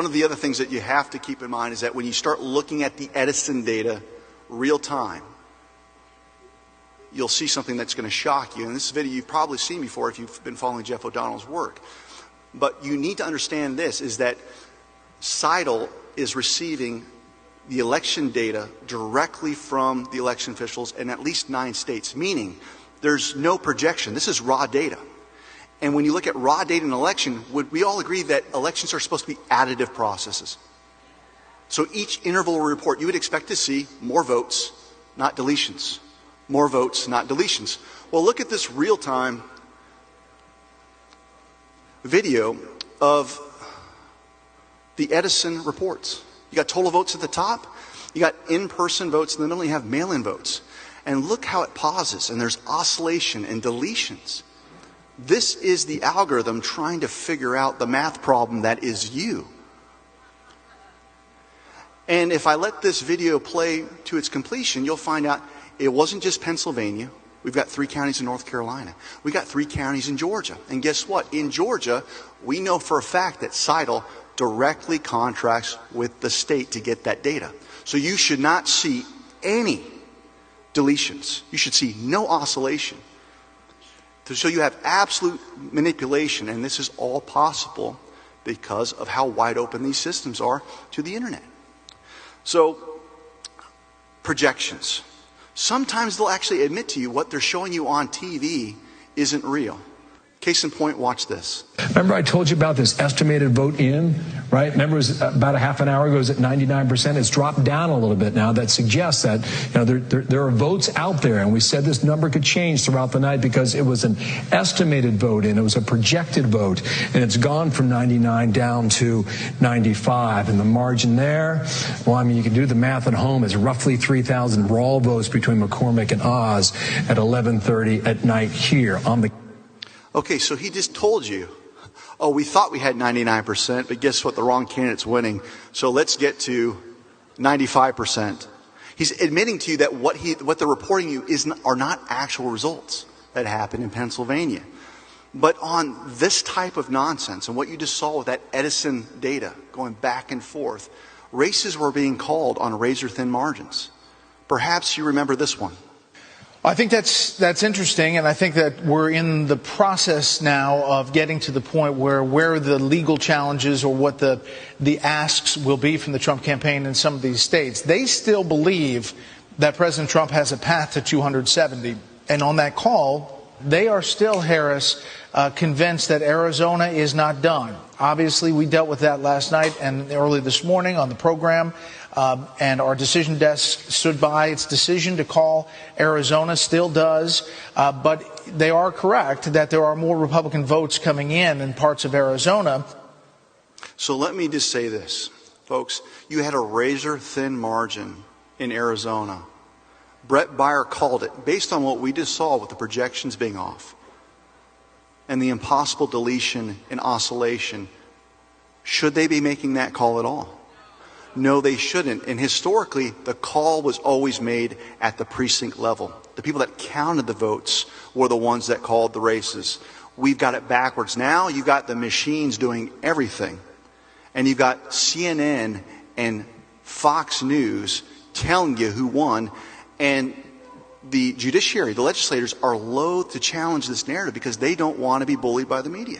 One of the other things that you have to keep in mind is that when you start looking at the Edison data real time, you'll see something that's going to shock you. And this video you've probably seen before if you've been following Jeff O'Donnell's work. But you need to understand this, is that Scytl is receiving the election data directly from the election officials in at least 9 states, meaning there's no projection. This is raw data. And when you look at raw data in an election, would we all agree that elections are supposed to be additive processes? So each interval report, you would expect to see more votes, not deletions. More votes, not deletions. Well, look at this real-time video of the Edison reports. You got total votes at the top. You got in-person votes in the middle. You have mail-in votes. And look how it pauses, and there's oscillation and deletions. This is the algorithm trying to figure out the math problem that is you. And if I let this video play to its completion, you'll find out it wasn't just Pennsylvania. We've got 3 counties in North Carolina. We got 3 counties in Georgia. And guess what? In Georgia, we know for a fact that Scytl directly contracts with the state to get that data. So you should not see any deletions. You should see no oscillation. So you have absolute manipulation, and this is all possible because of how wide open these systems are to the internet. So, projections. Sometimes they'll actually admit to you what they're showing you on TV isn't real. Case in point, watch this. Remember I told you about this estimated vote in, right? Remember it was about a half an hour ago, it was at 99%. It's dropped down a little bit now. That suggests that there are votes out there, and we said this number could change throughout the night because it was an estimated vote in. It was a projected vote, and it's gone from 99 down to 95. And the margin there, well, I mean, you can do the math at home. It's roughly 3,000 raw votes between McCormick and Oz at 11:30 at night here on the... Okay, so he just told you, oh, we thought we had 99%, but guess what? The wrong candidate's winning. So let's get to 95%. He's admitting to you that what they're reporting you are not actual results that happened in Pennsylvania. But on this type of nonsense, and what you just saw with that Edison data going back and forth, races were being called on razor-thin margins. Perhaps you remember this one. I think that's interesting, and I think that we're in the process now of getting to the point where the legal challenges or what the asks will be from the Trump campaign in some of these states. They still believe that President Trump has a path to 270, and on that call, they are still, Harris, convinced that Arizona is not done. Obviously, we dealt with that last night and early this morning on the program. And our decision desk stood by its decision to call Arizona, still does, but they are correct that there are more Republican votes coming in parts of Arizona. So let me just say this, folks. You had a razor-thin margin in Arizona. Brett Baier called it, based on what we just saw with the projections being off and the impossible deletion and oscillation. Should they be making that call at all? No, they shouldn't. And historically, the call was always made at the precinct level. The people that counted the votes were the ones that called the races. We've got it backwards. Now you've got the machines doing everything. And you've got CNN and Fox News telling you who won. And the judiciary, the legislators, are loath to challenge this narrative because they don't want to be bullied by the media.